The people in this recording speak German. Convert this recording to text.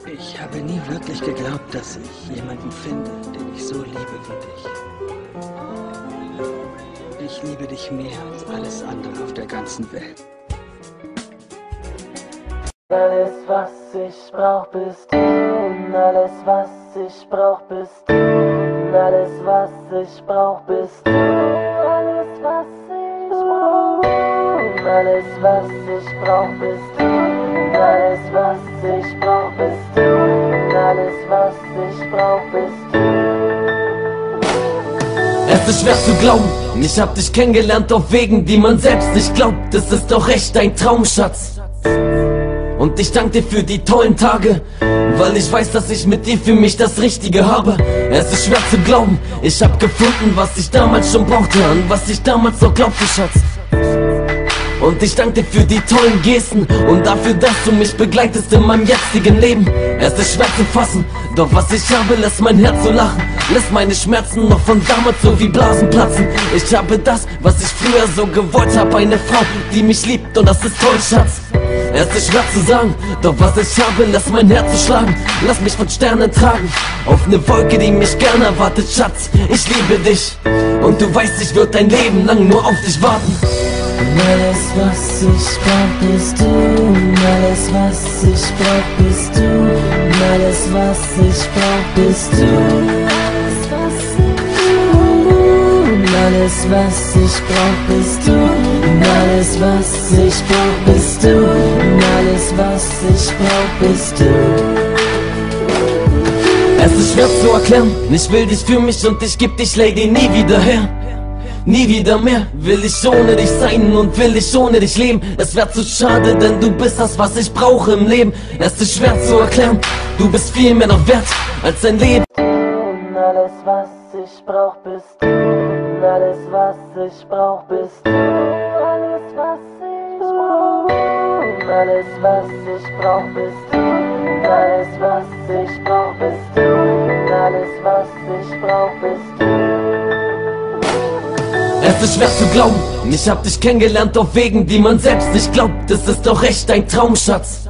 Ich habe nie wirklich geglaubt, dass ich jemanden finde, den ich so liebe wie dich. Ich liebe dich mehr als alles andere auf der ganzen Welt. Alles, was ich brauch, bist du. Und alles, was ich brauch, bist du. Und alles, was ich brauch, bist du. Alles, was ich brauch. Und alles, was ich brauch, bist du. Und alles, was ich brauch, bist du. Und alles, was ich brauch, bist du. Es ist schwer zu glauben, ich hab dich kennengelernt auf Wegen, die man selbst nicht glaubt. Es ist doch echt ein Traumschatz. Und ich danke dir für die tollen Tage, weil ich weiß, dass ich mit dir für mich das Richtige habe. Es ist schwer zu glauben, ich hab gefunden, was ich damals schon brauchte, an was ich damals noch glaubte, Schatz. Und ich danke dir für die tollen Gesten und dafür, dass du mich begleitest in meinem jetzigen Leben. Es ist schwer zu fassen, doch was ich habe, lässt mein Herz so lachen, lässt meine Schmerzen noch von damals so wie Blasen platzen. Ich habe das, was ich früher so gewollt habe, eine Frau, die mich liebt, und das ist toll, Schatz. Es ist schwer zu sagen, doch was ich habe, lässt mein Herz so schlagen. Lass mich von Sternen tragen, auf ne Wolke, die mich gern erwartet, Schatz. Ich liebe dich und du weißt, ich würd dein Leben lang nur auf dich warten. Und alles, was ich brauch, bist du. Und alles, was ich brauch, bist du. Und alles, was ich brauch, bist du. Und alles, was ich brauch, bist du. Und alles, was ich brauch, bist du. Und alles, was ich brauch, bist du. Es ist schwer zu erklären, ich will dich für mich und ich geb dich, Lady, nie wieder her. Nie wieder mehr will ich ohne dich sein und will ich ohne dich leben. Es wär zu schade, denn du bist das, was ich brauche im Leben. Es ist schwer zu erklären, du bist viel mehr noch wert als dein Leben. Und alles, was ich brauch, bist du. Und alles, was ich brauch, bist du. Alles, was ich brauch. Und alles, was ich brauch, bist du. Und alles, was ich brauch, bist du. Und alles, was ich brauch, bist du. Es ist schwer zu glauben, ich hab dich kennengelernt auf Wegen, die man selbst nicht glaubt. Es ist doch echt ein Traumschatz.